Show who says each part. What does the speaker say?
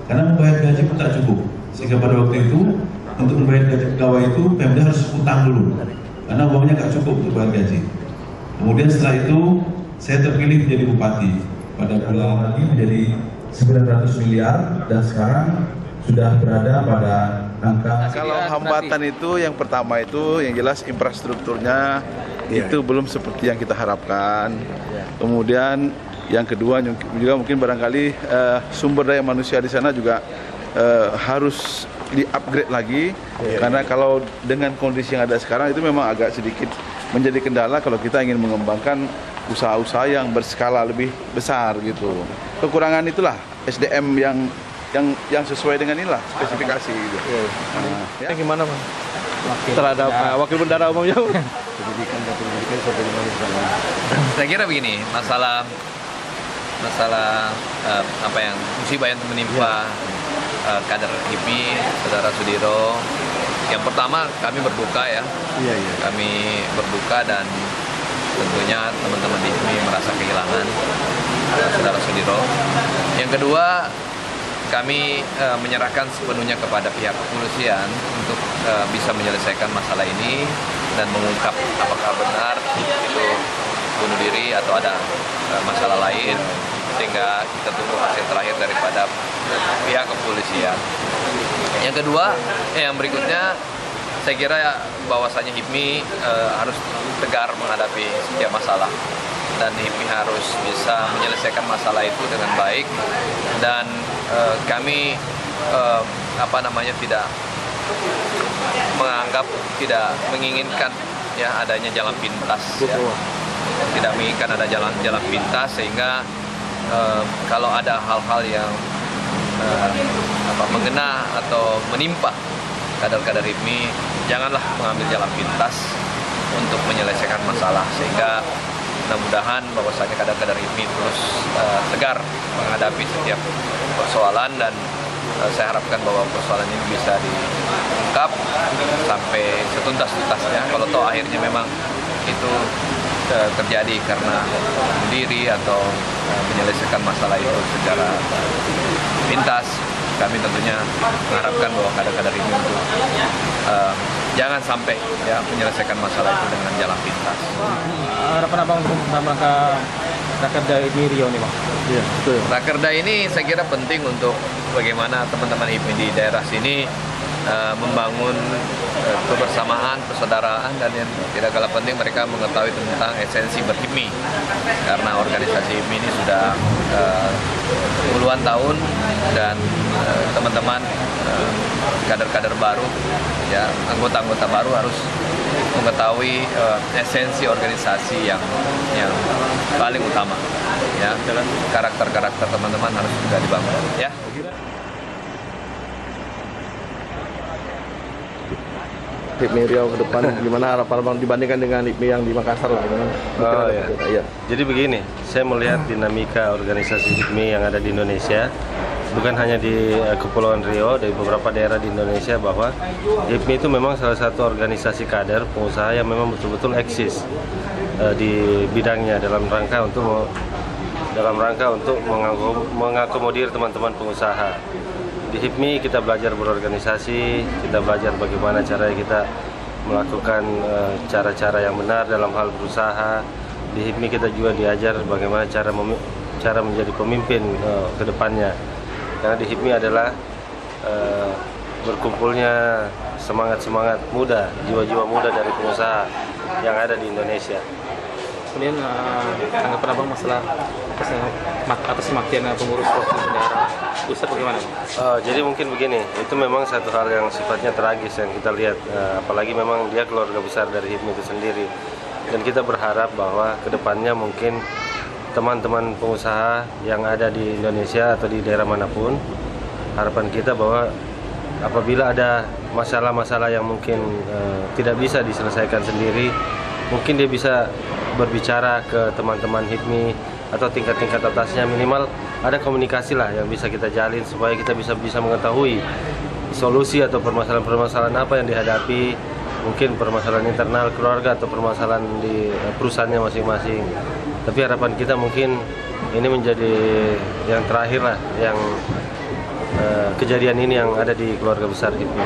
Speaker 1: Karena membayar gaji pun tak cukup, sehingga pada waktu itu untuk membayar gaji pegawai itu Pemda harus utang dulu, karena uangnya nggak cukup untuk bayar gaji. Kemudian setelah itu saya terpilih menjadi bupati pada bulan lagi menjadi 900 miliar dan sekarang sudah berada pada angka.
Speaker 2: Kalau hambatan itu yang pertama itu yang jelas infrastrukturnya itu belum seperti yang kita harapkan. Kemudian yang kedua juga mungkin barangkali sumber daya manusia di sana juga harus di-upgrade lagi, karena kalau dengan kondisi yang ada sekarang itu memang agak sedikit menjadi kendala kalau kita ingin mengembangkan usaha-usaha yang berskala lebih besar gitu. Kekurangan itulah SDM yang sesuai dengan inilah spesifikasi gitu.
Speaker 3: Ya. Gimana Bang? Terhadap wakil bendara umumnya?
Speaker 4: Saya kira begini, masalah apa yang musibah yang menimpa kader HIPMI, Saudara Sudiro. Yang pertama kami berduka ya, kami berduka dan tentunya teman-teman di HIPMI merasa kehilangan Saudara Sudiro. Yang kedua, kami menyerahkan sepenuhnya kepada pihak kepolisian untuk bisa menyelesaikan masalah ini dan mengungkap apakah benar itu bunuh diri atau ada masalah lain, sehingga kita tunggu hasil terakhir daripada pihak kepolisian. Yang kedua, yang berikutnya, saya kira bahwasanya HIPMI harus tegar menghadapi setiap masalah, dan HIPMI harus bisa menyelesaikan masalah itu dengan baik, dan kami tidak menganggap, tidak menginginkan ya adanya jalan pintas, ya. Tidak menginginkan ada jalan pintas, sehingga kalau ada hal-hal yang mengena atau menimpa kader-kader HIPMI, janganlah mengambil jalan pintas untuk menyelesaikan masalah, sehingga mudah-mudahan bahwasanya kader-kader HIPMI terus tegar menghadapi setiap persoalan, dan saya harapkan bahwa persoalan ini bisa diungkap sampai setuntas-tuntasnya. Kalau toh akhirnya memang itu terjadi karena bunuh diri atau menyelesaikan masalah itu secara pintas, kami tentunya mengharapkan bahwa kader-kader ini untuk jangan sampai ya menyelesaikan masalah itu dengan jalan pintas.
Speaker 3: Harapan Abang untuk Rakerda ini Rio nih Bang? Iya, betul.
Speaker 4: Rakerda ini saya kira penting untuk bagaimana teman-teman HIPMI di daerah sini membangun kebersamaan, persaudaraan, dan yang tidak kalah penting mereka mengetahui tentang esensi ber-HIPMI, karena organisasi HIPMI ini sudah puluhan tahun, dan teman-teman kader-kader baru, ya anggota-anggota baru harus mengetahui esensi organisasi yang paling utama, ya karakter-karakter teman-teman harus juga dibangun, ya.
Speaker 3: HIPMI Riau ke depan gimana harapan Bang dibandingkan dengan HIPMI yang di Makassar lah, gimana?
Speaker 5: Ya. Jadi begini, saya melihat dinamika organisasi HIPMI yang ada di Indonesia, bukan hanya di Kepulauan Riau, dari beberapa daerah di Indonesia, bahwa HIPMI itu memang salah satu organisasi kader pengusaha yang memang betul-betul eksis di bidangnya dalam rangka untuk mengakomodir teman-teman pengusaha. Di HIPMI kita belajar berorganisasi, kita belajar bagaimana cara kita melakukan cara-cara yang benar dalam hal berusaha. Di HIPMI kita juga diajar bagaimana cara menjadi pemimpin ke depannya. Karena di HIPMI adalah berkumpulnya semangat-semangat muda, jiwa-jiwa muda dari pengusaha yang ada di Indonesia.
Speaker 3: Kemudian tanggapan Abang masalah atas kematian pengurus provinsi daerah
Speaker 6: Ustadz bagaimana?
Speaker 5: Jadi mungkin begini, itu memang satu hal yang sifatnya tragis yang kita lihat, apalagi memang dia keluarga besar dari HIPMI itu sendiri. Dan kita berharap bahwa kedepannya mungkin teman-teman pengusaha yang ada di Indonesia atau di daerah manapun, harapan kita bahwa apabila ada masalah-masalah yang mungkin tidak bisa diselesaikan sendiri, mungkin dia bisa berbicara ke teman-teman HIPMI atau tingkat-tingkat atasnya, minimal ada komunikasi lah yang bisa kita jalin supaya kita bisa mengetahui solusi atau permasalahan-permasalahan apa yang dihadapi, mungkin permasalahan internal keluarga atau permasalahan di perusahaannya masing-masing. Tapi harapan kita mungkin ini menjadi yang terakhir lah, yang kejadian ini yang ada di keluarga besar HIPMI.